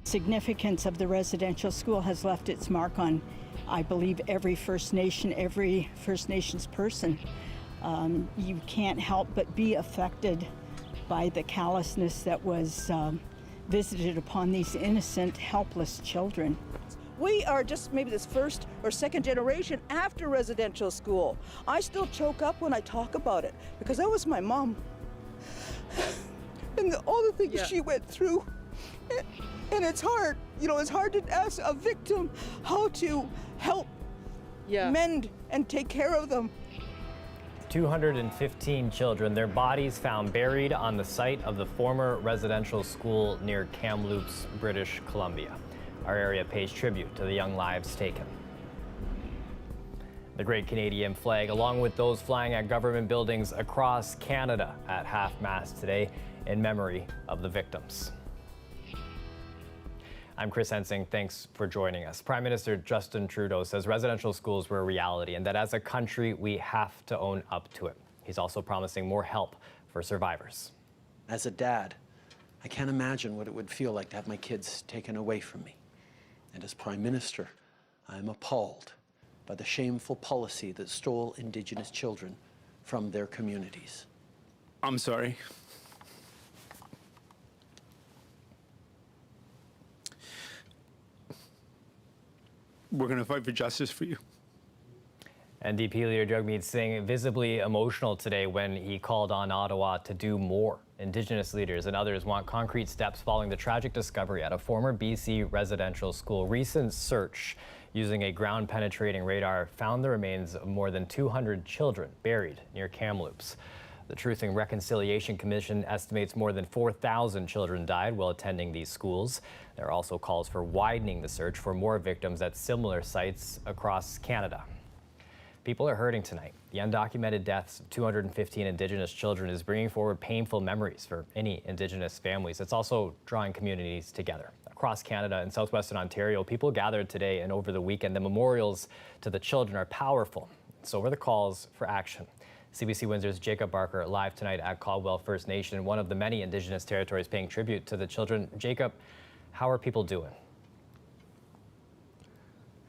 Significance of the residential school has left its mark on, I believe, every First Nations person. You can't help but be affected by the callousness that was visited upon these innocent, helpless children. We are just maybe this first or second generation after residential school. I still choke up when I talk about it because that was my mom. And all the things she went through. And it's hard, it's hard to ask a victim how to help mend and take care of them. 215 children, their bodies found buried on the site of the former residential school near Kamloops, British Columbia. Our area pays tribute to the young lives taken. The Great Canadian Flag, along with those flying at government buildings across Canada at half-mast today in memory of the victims. I'm Chris Hensing. Thanks for joining us. Prime Minister Justin Trudeau says residential schools were a reality and that as a country, we have to own up to it. He's also promising more help for survivors. As a dad, I can't imagine what it would feel like to have my kids taken away from me. And as Prime Minister, I am appalled by the shameful policy that stole Indigenous children from their communities. I'm sorry. We're going to fight for justice for you. NDP leader Jagmeet Singh visibly emotional today when he called on Ottawa to do more. Indigenous leaders and others want concrete steps following the tragic discovery at a former BC residential school. Recent search using a ground-penetrating radar found the remains of more than 200 children buried near Kamloops. The Truth and Reconciliation Commission estimates more than 4,000 children died while attending these schools. There are also calls for widening the search for more victims at similar sites across Canada. People are hurting tonight. The undocumented deaths of 215 Indigenous children is bringing forward painful memories for any Indigenous families. It's also drawing communities together. Across Canada and southwestern Ontario, people gathered today and over the weekend. The memorials to the children are powerful. So are the calls for action. CBC Windsor's Jacob Barker live tonight at Caldwell First Nation, one of the many Indigenous territories paying tribute to the children. Jacob, how are people doing?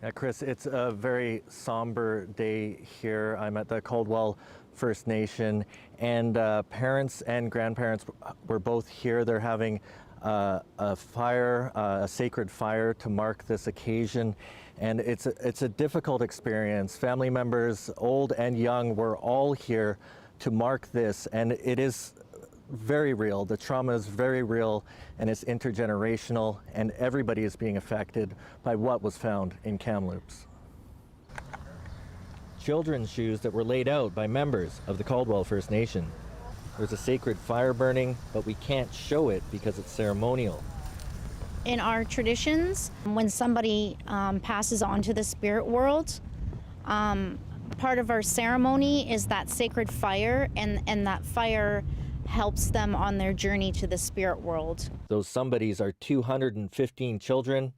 Yeah, Chris, it's a very somber day here. I'm at the Caldwell First Nation, and parents and grandparents were both here. They're having a fire, a sacred fire to mark this occasion. And it's a difficult experience. Family members, old and young, were all here to mark this, and it is very real. The trauma is very real, and it's intergenerational, and everybody is being affected by what was found in Kamloops. Children's shoes that were laid out by members of the Caldwell First Nation. There's a sacred fire burning, but we can't show it because it's ceremonial. In our traditions, when somebody passes on to the spirit world, part of our ceremony is that sacred fire, and that fire helps them on their journey to the spirit world. Those somebodies are 215 children.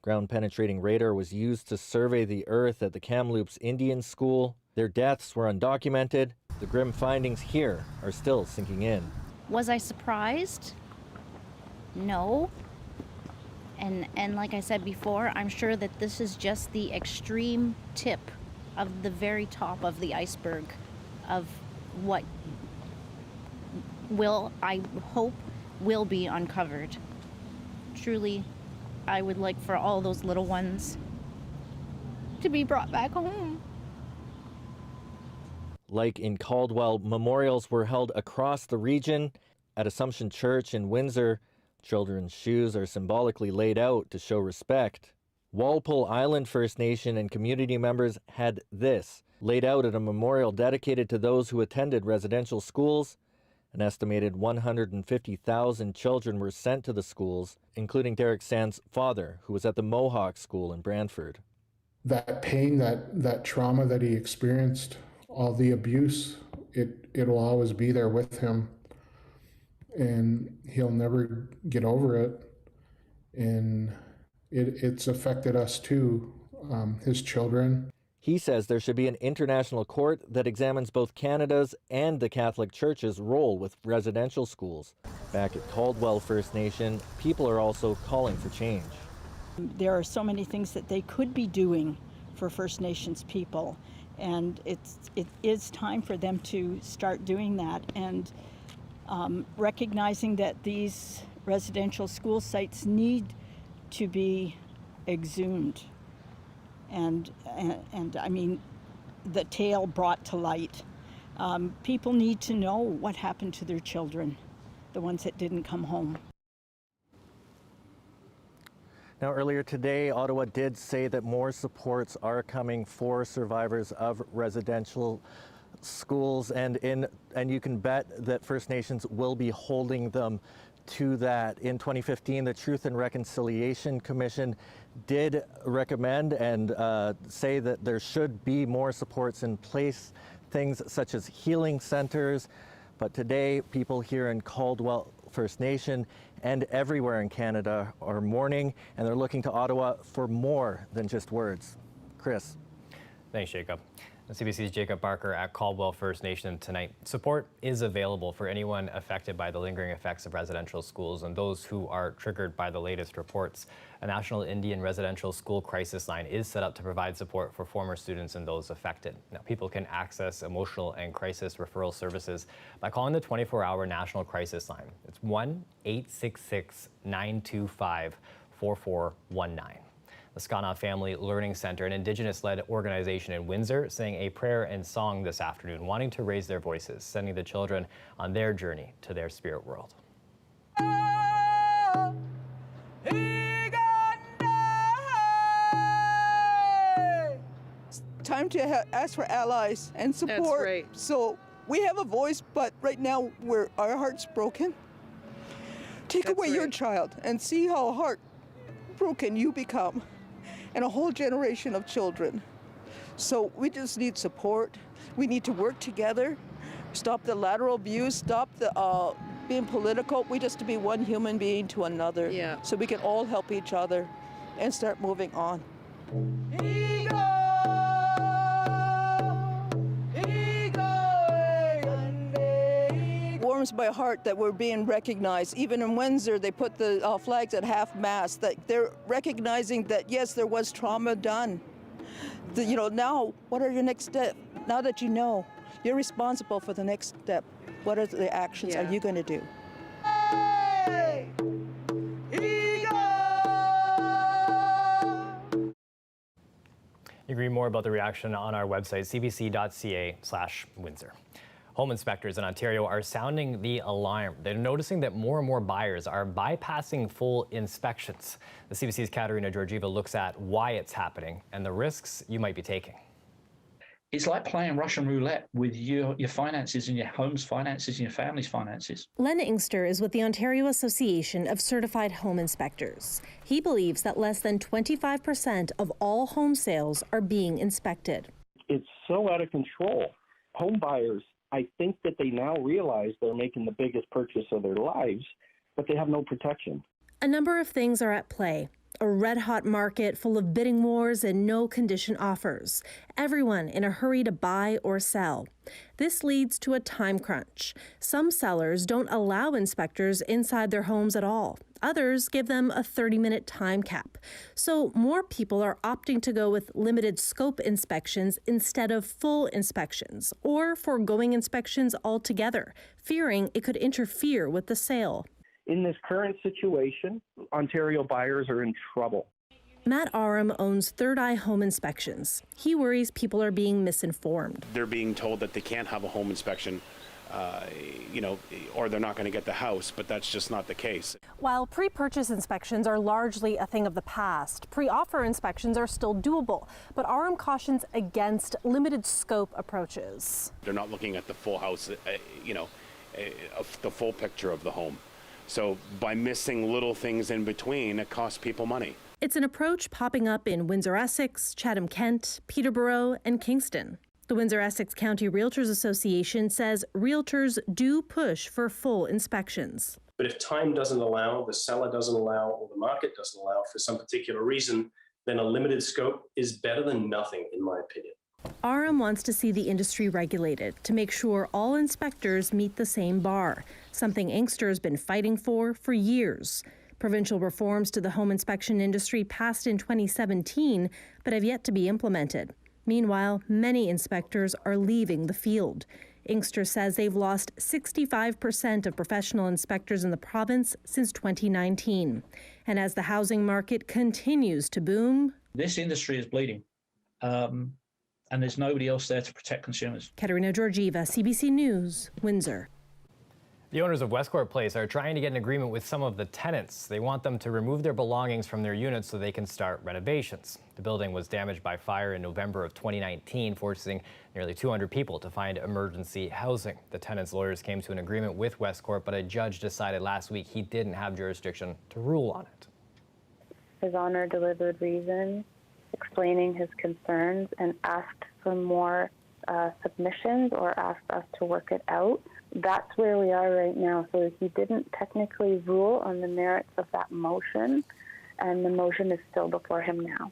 Ground-penetrating radar was used to survey the earth at the Kamloops Indian School. Their deaths were undocumented. The grim findings here are still sinking in. Was I surprised? No. And like I said before, I'm sure that this is just the extreme tip of the very top of the iceberg of what I hope will be uncovered. Truly, I would like for all those little ones to be brought back home. Like in Caldwell, memorials were held across the region. At Assumption Church in Windsor, children's shoes are symbolically laid out to show respect. Walpole Island First Nation and community members had this laid out at a memorial dedicated to those who attended residential schools. An estimated 150,000 children were sent to the schools, including Derek Sand's father, who was at the Mohawk School in Brantford. That pain, that trauma that he experienced, all the abuse, it'll always be there with him. And he'll never get over it. And it's affected us too, his children. He says there should be an international court that examines both Canada's and the Catholic Church's role with residential schools. Back at Caldwell First Nation, people are also calling for change. There are so many things that they could be doing for First Nations people, and it is time for them to start doing that, and recognizing that these residential school sites need to be exhumed. And I mean, the tale brought to light. People need to know what happened to their children, the ones that didn't come home. Now, earlier today, Ottawa did say that more supports are coming for survivors of residential schools, and you can bet that First Nations will be holding them to that. In 2015, the Truth and Reconciliation Commission did recommend and say that there should be more supports in place, things such as healing centers. But today, people here in Caldwell First Nation and everywhere in Canada are mourning, and they're looking to Ottawa for more than just words. Chris. Thanks, Jacob. CBC's Jacob Barker at Caldwell First Nation tonight. Support is available for anyone affected by the lingering effects of residential schools and those who are triggered by the latest reports. A National Indian Residential School Crisis Line is set up to provide support for former students and those affected. Now, people can access emotional and crisis referral services by calling the 24-hour National Crisis Line. It's 1-866-925-4419. The Skana Family Learning Center, an Indigenous-led organization in Windsor, sang a prayer and song this afternoon, wanting to raise their voices, sending the children on their journey to their spirit world. It's time to ask for allies and support. That's right. So we have a voice, but right now our heart's broken. Take away your child and see how heartbroken you become. And a whole generation of children. So we just need support. We need to work together, stop the lateral abuse, stop the being political. We just to be one human being to another. Yeah. So we can all help each other and start moving on. Warms my heart that we're being recognized. Even in Windsor, they put the flags at half-mast. That they're recognizing that yes, there was trauma done. Now what are your next steps? Now that you know, you're responsible for the next step. What are the actions are you going to do? You can read more about the reaction on our website, cbc.ca/Windsor. Home inspectors in Ontario are sounding the alarm. They're noticing that more and more buyers are bypassing full inspections. The CBC's Katerina Georgieva looks at why it's happening and the risks you might be taking. It's like playing Russian roulette with your finances and your home's finances and your family's finances. Len Inkster is with the Ontario Association of Certified Home Inspectors. He believes that less than 25% of all home sales are being inspected. It's so out of control. Home buyers, I think that they now realize they're making the biggest purchase of their lives, but they have no protection. A number of things are at play. A red-hot market full of bidding wars and no-condition offers. Everyone in a hurry to buy or sell. This leads to a time crunch. Some sellers don't allow inspectors inside their homes at all. Others give them a 30-minute time cap. So more people are opting to go with limited scope inspections instead of full inspections, or foregoing inspections altogether, fearing it could interfere with the sale. In this current situation, Ontario buyers are in trouble. Matt Aram owns Third Eye Home Inspections. He worries people are being misinformed. They're being told that they can't have a home inspection, or they're not going to get the house, but that's just not the case. While pre-purchase inspections are largely a thing of the past, pre-offer inspections are still doable, but Aram cautions against limited scope approaches. They're not looking at the full house, the full picture of the home. So by missing little things in between, it costs people money. It's an approach popping up in Windsor-Essex, Chatham-Kent, Peterborough, and Kingston. The Windsor-Essex County Realtors Association says realtors do push for full inspections. But if time doesn't allow, the seller doesn't allow, or the market doesn't allow for some particular reason, then a limited scope is better than nothing, in my opinion. RM wants to see the industry regulated to make sure all inspectors meet the same bar, something Inkster has been fighting for years. Provincial reforms to the home inspection industry passed in 2017, but have yet to be implemented. Meanwhile, many inspectors are leaving the field. Inkster says they've lost 65% of professional inspectors in the province since 2019. And as the housing market continues to boom, This industry is bleeding, and there's nobody else there to protect consumers. Katerina Georgieva, CBC News, Windsor. The owners of Westcourt Place are trying to get an agreement with some of the tenants. They want them to remove their belongings from their units so they can start renovations. The building was damaged by fire in November of 2019, forcing nearly 200 people to find emergency housing. The tenants' lawyers came to an agreement with Westcourt, but a judge decided last week he didn't have jurisdiction to rule on it. His Honor delivered reasons explaining his concerns and asked for more submissions or asked us to work it out. That's where we are right now. So he didn't technically rule on the merits of that motion, and the motion is still before him now.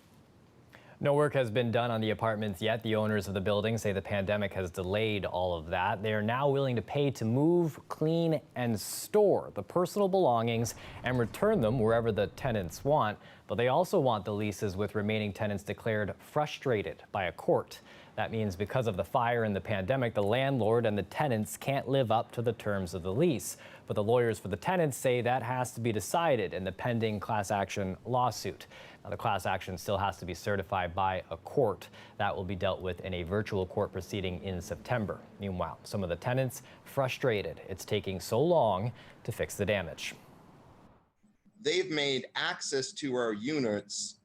No work has been done on the apartments yet. The owners of the building say the pandemic has delayed all of that. They are now willing to pay to move, clean, and store the personal belongings and return them wherever the tenants want. But they also want the leases with remaining tenants declared frustrated by a court. That means because of the fire and the pandemic, the landlord and the tenants can't live up to the terms of the lease. But the lawyers for the tenants say that has to be decided in the pending class action lawsuit. Now, the class action still has to be certified by a court. That will be dealt with in a virtual court proceeding in September. Meanwhile, some of the tenants frustrated it's taking so long to fix the damage. They've made access to our units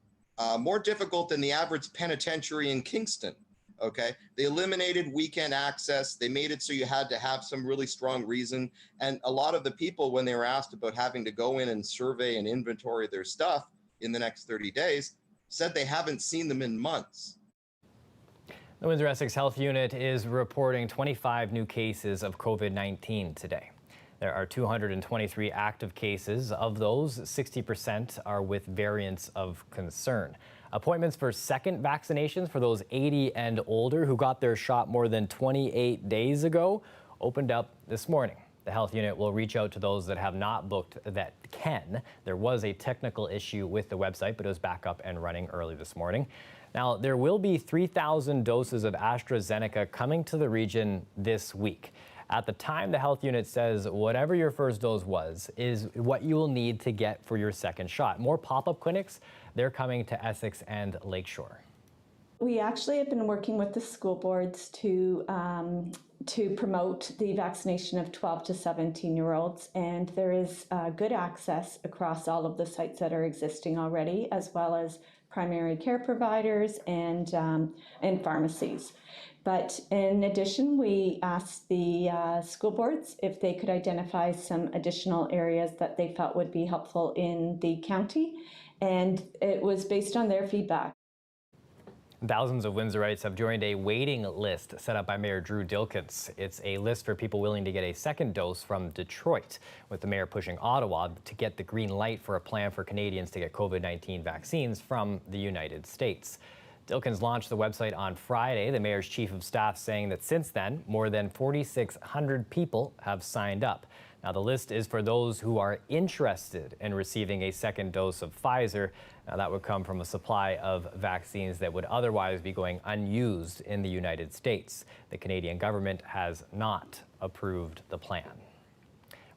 more difficult than the average penitentiary in Kingston. Okay, they eliminated weekend access. They made it so you had to have some really strong reason. And a lot of the people, when they were asked about having to go in and survey and inventory their stuff in the next 30 days, said they haven't seen them in months. The Windsor Essex Health Unit is reporting 25 new cases of COVID-19 today. There are 223 active cases. Of those, 60% are with variants of concern. Appointments for second vaccinations for those 80 and older who got their shot more than 28 days ago opened up this morning. The health unit will reach out to those that have not booked that can. There was a technical issue with the website, but it was back up and running early this morning. Now, there will be 3,000 doses of AstraZeneca coming to the region this week. At the time, the health unit says whatever your first dose was is what you will need to get for your second shot. More pop-up clinics, they're coming to Essex and Lakeshore. We actually have been working with the school boards to promote the vaccination of 12 to 17-year-olds, and there is good access across all of the sites that are existing already, as well as primary care providers and pharmacies. But in addition, we asked the school boards if they could identify some additional areas that they felt would be helpful in the county, and it was based on their feedback. Thousands of Windsorites have joined a waiting list set up by Mayor Drew Dilkens. It's a list for people willing to get a second dose from Detroit, with the mayor pushing Ottawa to get the green light for a plan for Canadians to get COVID-19 vaccines from the United States. Dilkens launched the website on Friday, the mayor's chief of staff saying that since then, more than 4,600 people have signed up. Now, the list is for those who are interested in receiving a second dose of Pfizer. Now, that would come from a supply of vaccines that would otherwise be going unused in the United States. The Canadian government has not approved the plan.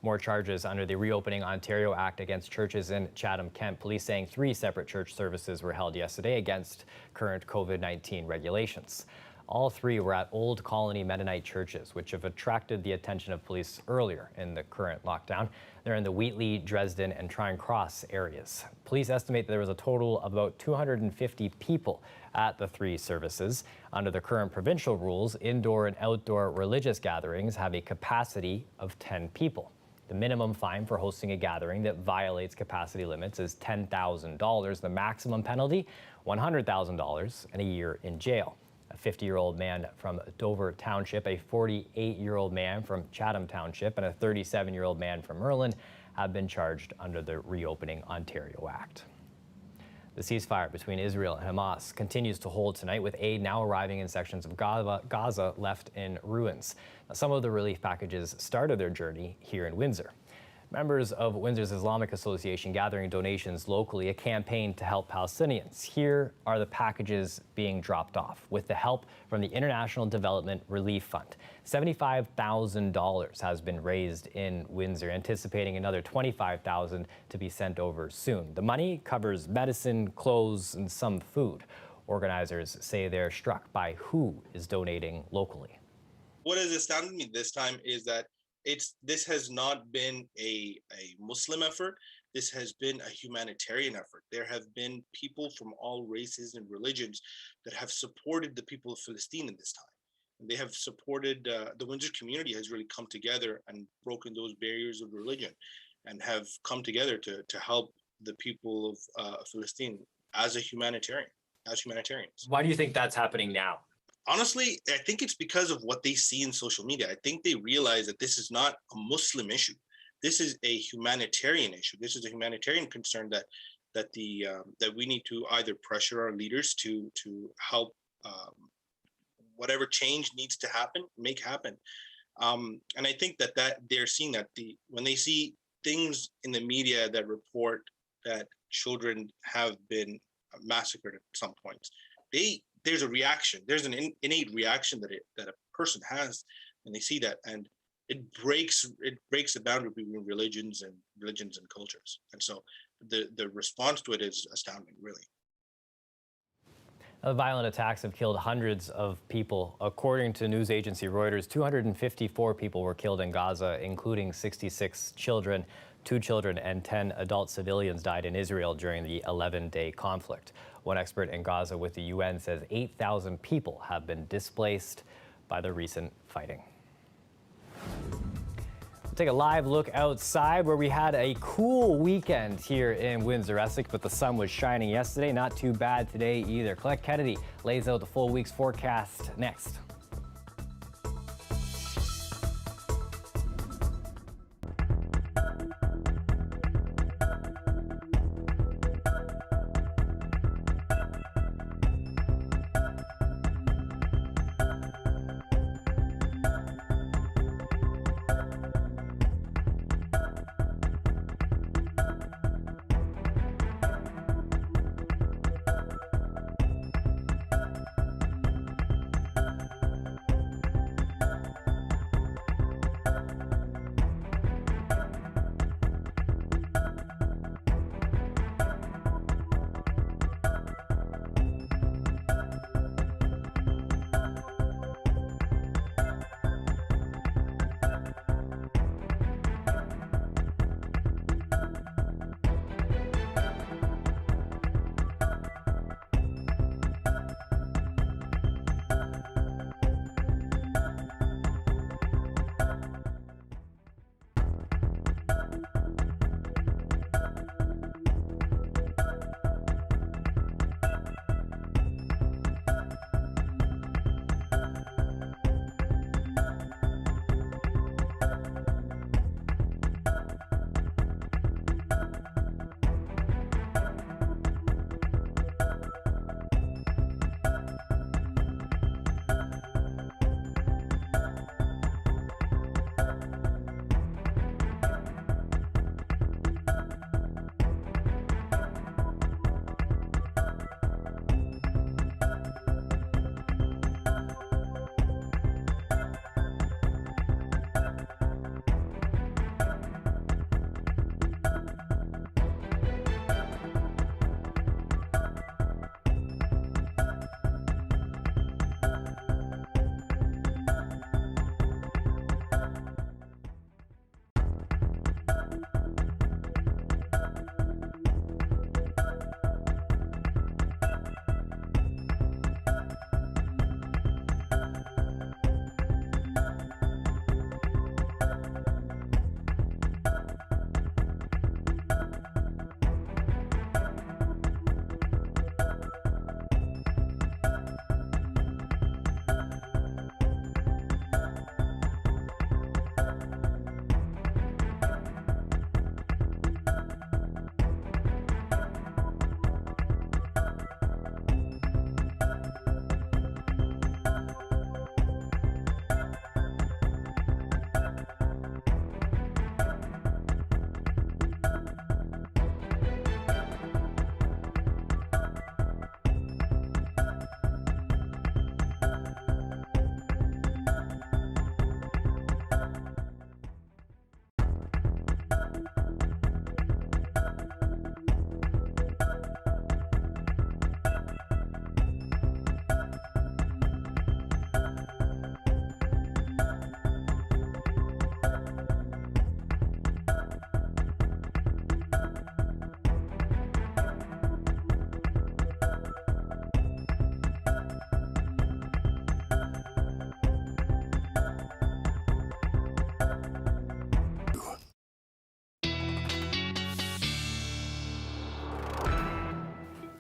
More charges under the Reopening Ontario Act against churches in Chatham-Kent. Police saying 3 separate church services were held yesterday against current COVID-19 regulations. All 3 were at Old Colony Mennonite churches, which have attracted the attention of police earlier in the current lockdown. They're in the Wheatley, Dresden, and Trine Cross areas. Police estimate that there was a total of about 250 people at the 3 services. Under the current provincial rules, indoor and outdoor religious gatherings have a capacity of 10 people. The minimum fine for hosting a gathering that violates capacity limits is $10,000. The maximum penalty, $100,000 and a year in jail. A 50-year-old man from Dover Township, a 48-year-old man from Chatham Township, and a 37-year-old man from Merlin have been charged under the Reopening Ontario Act. The ceasefire between Israel and Hamas continues to hold tonight, with aid now arriving in sections of Gaza left in ruins. Now, some of the relief packages started their journey here in Windsor. Members of Windsor's Islamic Association gathering donations locally, a campaign to help Palestinians. Here are the packages being dropped off with the help from the International Development Relief Fund. $75,000 has been raised in Windsor, anticipating another $25,000 to be sent over soon. The money covers medicine, clothes, and some food. Organizers say they're struck by who is donating locally. What has astounded me this time is that this has not been a Muslim effort. This has been a humanitarian effort. There have been people from all races and religions that have supported the people of Palestine in this time. And they have supported, the Windsor community has really come together and broken those barriers of religion and have come together to help the people of Palestine as humanitarians. Why do you think that's happening now? Honestly, I think it's because of what they see in social media. I think they realize that this is not a Muslim issue. This is a humanitarian issue. This is a humanitarian concern that we need to either pressure our leaders to help whatever change needs to happen, make happen. And I think that they're seeing that when they see things in the media that report that children have been massacred at some points, there's a reaction. There's an innate reaction that a person has when they see that, and it breaks the boundary between religions and cultures. And so the response to it is astounding, really. The violent attacks have killed hundreds of people. According to news agency Reuters, 254 people were killed in Gaza, including 66 children. 2 children and 10 adult civilians died in Israel during the 11-day conflict. One expert in Gaza with the UN says 8,000 people have been displaced by the recent fighting. We'll take a live look outside, where we had a cool weekend here in Windsor, Essex, but the sun was shining yesterday. Not too bad today either. Colette Kennedy lays out the full week's forecast next.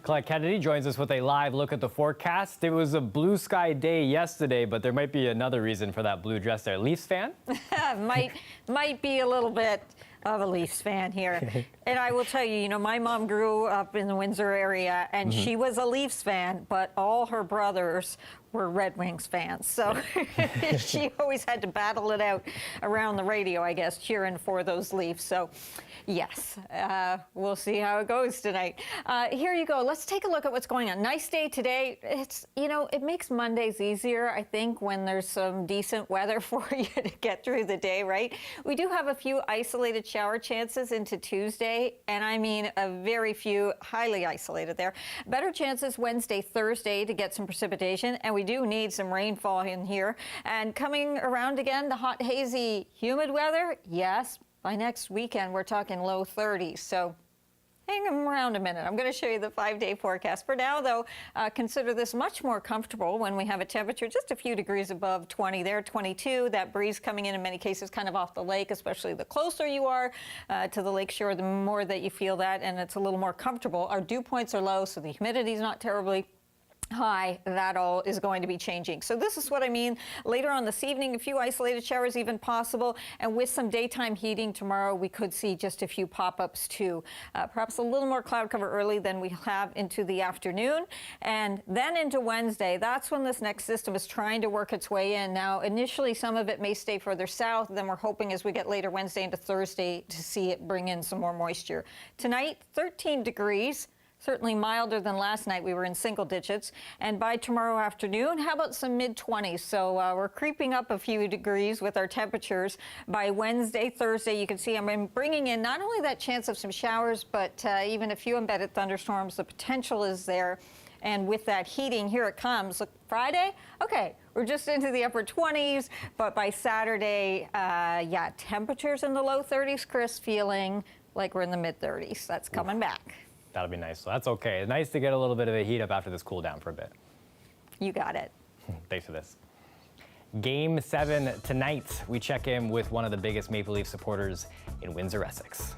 Colette Kennedy joins us with a live look at the forecast. It was a blue sky day yesterday, but there might be another reason for that blue dress there. Leafs fan? might be a little bit of a Leafs fan here. And I will tell you, my mom grew up in the Windsor area, and she was a Leafs fan, but all her brothers were Red Wings fans. So she always had to battle it out around the radio, I guess, cheering for those Leafs. So yes, we'll see how it goes tonight. Here you go. Let's take a look at what's going on. Nice day today. It's, it makes Mondays easier, I think, when there's some decent weather for you to get through the day, right? We do have a few isolated shower chances into Tuesday, and I mean a very few highly isolated there. Better chances Wednesday, Thursday to get some precipitation, and we do need some rainfall in here. And coming around again, the hot, hazy, humid weather, yes. By next weekend, we're talking low 30s. So hang around a minute. I'm going to show you the 5-day forecast. For now, though, consider this much more comfortable when we have a temperature just a few degrees above 20 there, 22. That breeze coming in many cases kind of off the lake, especially the closer you are to the lake shore, the more that you feel that, and it's a little more comfortable. Our dew points are low, so the humidity is not terribly high. That all is going to be changing. So this is what I mean. Later on this evening, a few isolated showers even possible. And with some daytime heating tomorrow, we could see just a few pop-ups too. Perhaps a little more cloud cover early than we have into the afternoon. And then into Wednesday, that's when this next system is trying to work its way in. Now, initially, some of it may stay further south. Then we're hoping as we get later Wednesday into Thursday to see it bring in some more moisture. Tonight, 13 degrees. Certainly milder than last night. We were in single digits. And by tomorrow afternoon, how about some mid-20s? So we're creeping up a few degrees with our temperatures. By Wednesday, Thursday, you can see I'm bringing in not only that chance of some showers, but even a few embedded thunderstorms. The potential is there. And with that heating, here it comes. Look, Friday, okay, we're just into the upper 20s. But by Saturday, temperatures in the low 30s, Chris, feeling like we're in the mid-30s. That's coming back. That'll be nice. So that's okay. Nice to get a little bit of a heat up after this cool down for a bit. You got it. Thanks for this. Game 7 tonight. We check in with one of the biggest Maple Leaf supporters in Windsor, Essex.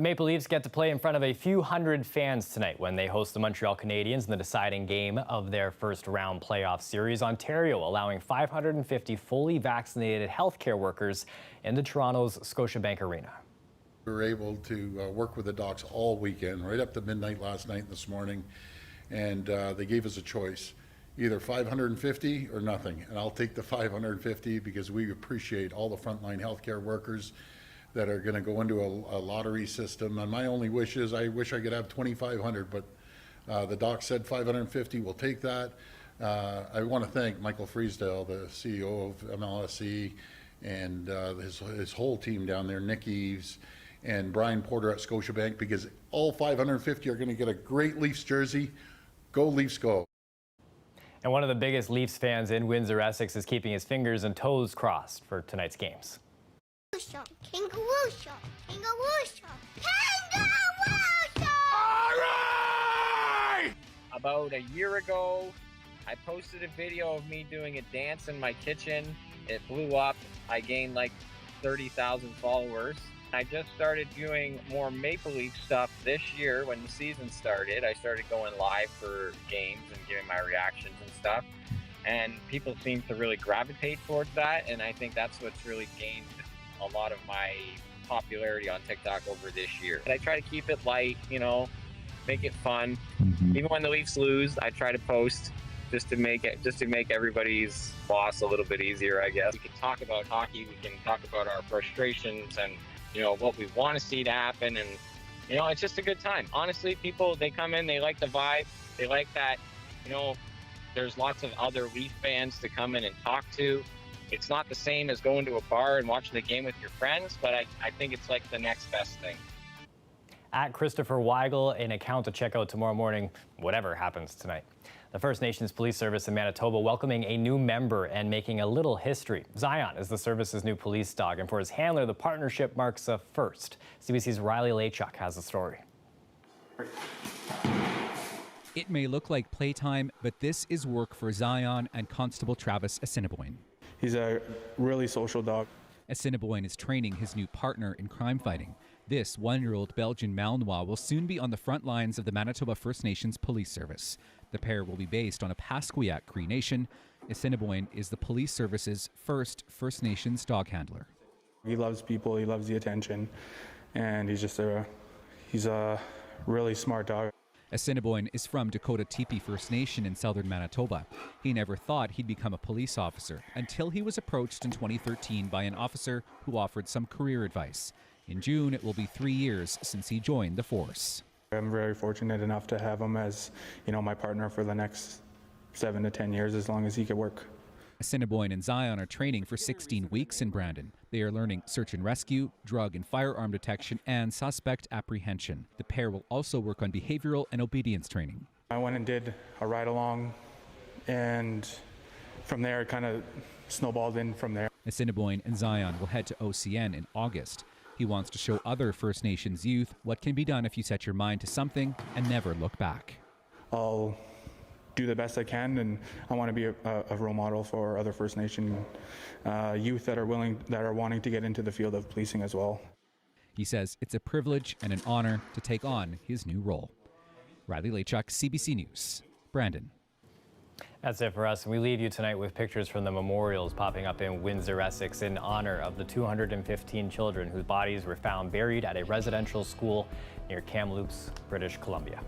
Maple Leafs get to play in front of a few hundred fans tonight when they host the Montreal Canadiens in the deciding game of their first round playoff series. Ontario allowing 550 fully vaccinated healthcare workers into Toronto's Scotiabank Arena. We were able to work with the docs all weekend, right up to midnight last night and this morning, and they gave us a choice, either 550 or nothing. And I'll take the 550 because we appreciate all the frontline healthcare workers that are going to go into a lottery system. And my only wish is I wish I could have 2,500, but the doc said 550, we'll take that. I want to thank Michael Freesdale, the CEO of MLSE, and his whole team down there, Nick Eves, and Brian Porter at Scotiabank, because all 550 are going to get a great Leafs jersey. Go Leafs, go. And one of the biggest Leafs fans in Windsor, Essex, is keeping his fingers and toes crossed for tonight's games. Kangaroo shot! Kangaroo shot! Kangaroo shot! All right! About a year ago, I posted a video of me doing a dance in my kitchen. It blew up. I gained like 30,000 followers. I just started doing more Maple Leaf stuff this year when the season started. I started going live for games and giving my reactions and stuff. And people seem to really gravitate towards that. And I think that's what's really gained a lot of my popularity on TikTok over this year. And I try to keep it light, you know, make it fun. Even when the Leafs lose, I try to post just to make everybody's loss a little bit easier, I guess. We can talk about hockey, we can talk about our frustrations and, you know, what we want to see to happen. And, you know, it's just a good time. Honestly, people, they come in, they like the vibe. They like that, you know, there's lots of other Leaf fans to come in and talk to. It's not the same as going to a bar and watching the game with your friends, but I think it's like the next best thing. At Christopher Weigel, an account to check out tomorrow morning, whatever happens tonight. The First Nations Police Service in Manitoba welcoming a new member and making a little history. Zion is the service's new police dog, and for his handler, the partnership marks a first. CBC's Riley Lachuk has the story. It may look like playtime, but this is work for Zion and Constable Travis Assiniboine. He's a really social dog. Assiniboine is training his new partner in crime fighting. This one-year-old Belgian Malinois will soon be on the front lines of the Manitoba First Nations Police Service. The pair will be based on a Pasquiat Cree Nation. Assiniboine is the police service's first First Nations dog handler. He loves people, he loves the attention, and he's a really smart dog. Assiniboine is from Dakota Teepee First Nation in southern Manitoba. He never thought he'd become a police officer until he was approached in 2013 by an officer who offered some career advice. In June, it will be 3 years since he joined the force. I'm very fortunate enough to have him as, you know, my partner for the next 7 to 10 years, as long as he could work. Assiniboine and Zion are training for 16 weeks in Brandon. They are learning search and rescue, drug and firearm detection, and suspect apprehension. The pair will also work on behavioral and obedience training. I went and did a ride along, and from there it kind of snowballed in from there. Assiniboine and Zion will head to OCN in August. He wants to show other First Nations youth what can be done if you set your mind to something and never look back. I'll do the best I can, and I want to be a role model for other First Nation youth that are wanting to get into the field of policing as well. He says it's a privilege and an honor to take on his new role. Riley Lachuk, CBC News, Brandon. That's it for us. We leave you tonight with pictures from the memorials popping up in Windsor, Essex in honor of the 215 children whose bodies were found buried at a residential school near Kamloops, British Columbia.